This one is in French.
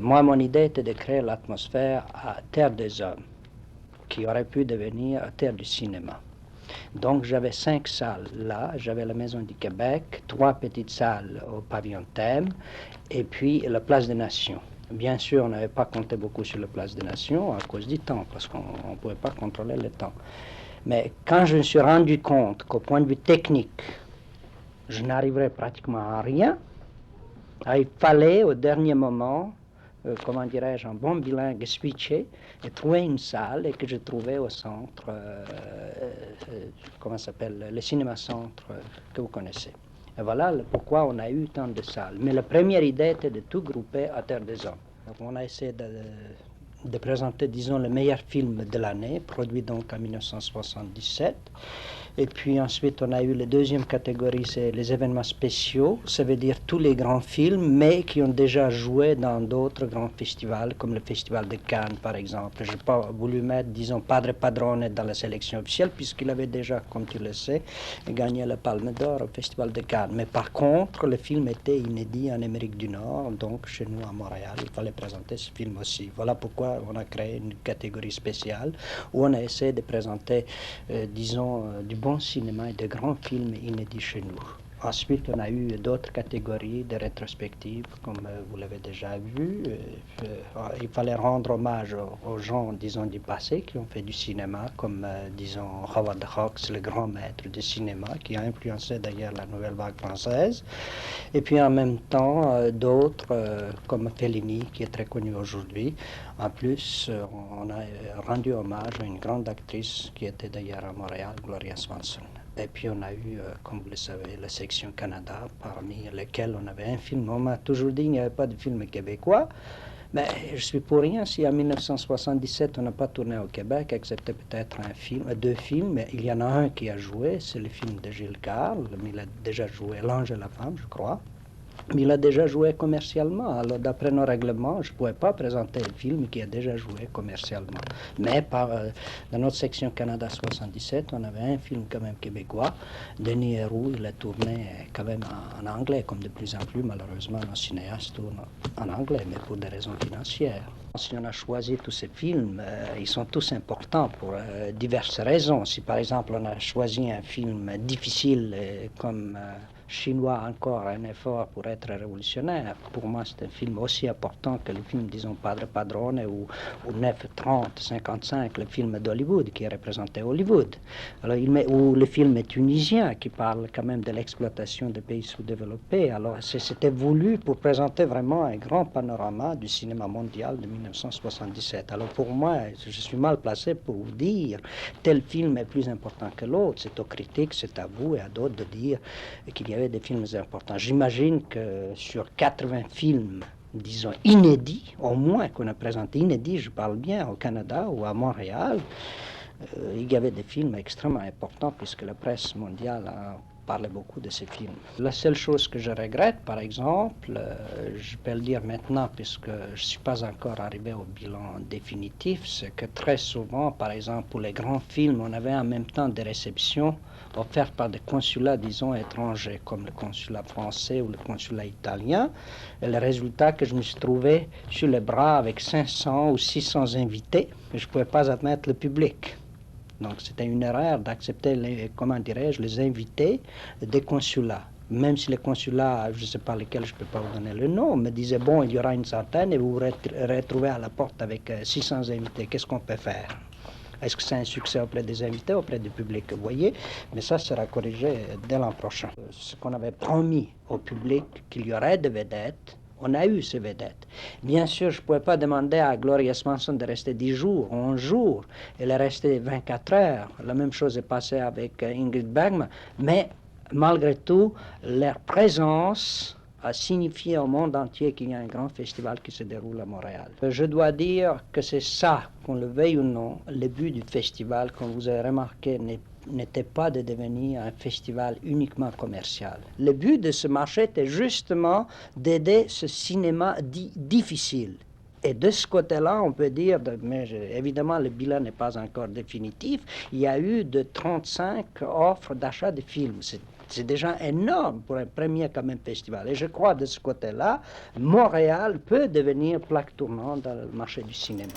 Moi, mon idée était de créer l'atmosphère à Terre des Hommes, qui aurait pu devenir Terre du cinéma. Donc j'avais 5 salles là, j'avais la Maison du Québec, 3 petites salles au pavillon Thème, et puis la Place des Nations. Bien sûr, on n'avait pas compté beaucoup sur la Place des Nations à cause du temps, parce qu'on ne pouvait pas contrôler le temps. Mais quand je me suis rendu compte qu'au point de vue technique, je n'arriverais pratiquement à rien, il fallait au dernier moment, comment dirais-je, un bon bilingue switcher et trouver une salle et que je trouvais au centre, comment ça s'appelle, le cinéma-centre que vous connaissez. Et voilà pourquoi on a eu tant de salles. Mais la première idée était de tout grouper à Terre des Hommes. Donc on a essayé de présenter, disons, le meilleur film de l'année, produit donc en 1977. Et puis ensuite, on a eu la deuxième catégorie, c'est les événements spéciaux. Ça veut dire tous les grands films, mais qui ont déjà joué dans d'autres grands festivals, comme le Festival de Cannes, par exemple. Je n'ai pas voulu mettre, disons, Padre Padrone dans la sélection officielle, puisqu'il avait déjà, comme tu le sais, gagné la Palme d'Or au Festival de Cannes. Mais par contre, le film était inédit en Amérique du Nord, donc chez nous à Montréal, il fallait présenter ce film aussi. Voilà pourquoi on a créé une catégorie spéciale, où on a essayé de présenter, disons, du bon cinéma et de grands films inédits chez nous. Ensuite, on a eu d'autres catégories de rétrospectives, comme vous l'avez déjà vu. Il fallait rendre hommage aux gens, disons, du passé qui ont fait du cinéma, comme, disons, Howard Hawks, le grand maître du cinéma, qui a influencé d'ailleurs la nouvelle vague française. Et puis en même temps, d'autres, comme Fellini, qui est très connu aujourd'hui. En plus, on a rendu hommage à une grande actrice qui était d'ailleurs à Montréal, Gloria Swanson. Et puis on a eu, comme vous le savez, la section Canada, parmi lesquels on avait un film. On m'a toujours dit qu'il n'y avait pas de film québécois. Mais je suis pour rien si en 1977 on n'a pas tourné au Québec, excepté peut-être deux films. Mais il y en a un qui a joué, c'est le film de Gilles Carle. Il a déjà joué L'Ange et la Femme, je crois. Mais il a déjà joué commercialement. Alors, d'après nos règlements, je ne pouvais pas présenter le film qui a déjà joué commercialement. Mais dans notre section Canada 77, on avait un film quand même québécois. Denis Héroux, il a tourné quand même en anglais, comme de plus en plus, malheureusement, nos cinéastes tournent en anglais, mais pour des raisons financières. Si on a choisi tous ces films, ils sont tous importants pour diverses raisons. Si par exemple on a choisi un film difficile comme Chinois encore un effort pour être révolutionnaire, pour moi c'est un film aussi important que le film, disons, Padre Padrone ou 9:30, 55, le film d'Hollywood qui représentait Hollywood. Alors, ou le film tunisien qui parle quand même de l'exploitation des pays sous-développés. Alors c'était voulu pour présenter vraiment un grand panorama du cinéma mondial de 1977. Alors pour moi, je suis mal placé pour vous dire tel film est plus important que l'autre. C'est aux critiques, c'est à vous et à d'autres de dire qu'il y avait des films importants. J'imagine que sur 80 films, disons, inédits, au moins qu'on a présenté inédits, je parle bien, au Canada ou à Montréal, il y avait des films extrêmement importants puisque la presse mondiale a parlé beaucoup de ces films. La seule chose que je regrette, par exemple, je peux le dire maintenant puisque je ne suis pas encore arrivé au bilan définitif, c'est que très souvent, par exemple, pour les grands films, on avait en même temps des réceptions offertes par des consulats, disons, étrangers, comme le consulat français ou le consulat italien. Et le résultat que je me suis trouvé sur les bras avec 500 ou 600 invités, et je ne pouvais pas admettre le public. Donc c'était une erreur d'accepter les invités des consulats. Même si les consulats, je ne sais pas lesquels, je ne peux pas vous donner le nom, me disaient, bon, il y aura une centaine et vous vous retrouvez à la porte avec 600 invités, qu'est-ce qu'on peut faire? Est-ce que c'est un succès auprès des invités, auprès du public? Vous voyez, mais ça sera corrigé dès l'an prochain. Ce qu'on avait promis au public qu'il y aurait des vedettes, on a eu ces vedettes. Bien sûr, je ne pouvais pas demander à Gloria Swanson de rester 10 jours, 11 jours. Elle est restée 24 heures. La même chose est passée avec Ingrid Bergman. Mais malgré tout, leur présence a signifié au monde entier qu'il y a un grand festival qui se déroule à Montréal. Je dois dire que c'est ça, qu'on le veuille ou non, le but du festival, comme vous avez remarqué, n'était pas de devenir un festival uniquement commercial. Le but de ce marché était justement d'aider ce cinéma dit difficile. Et de ce côté-là, on peut dire, mais évidemment le bilan n'est pas encore définitif, il y a eu de 35 offres d'achat de films. C'est déjà énorme pour un premier quand même festival. Et je crois de ce côté-là, Montréal peut devenir plaque tournante dans le marché du cinéma.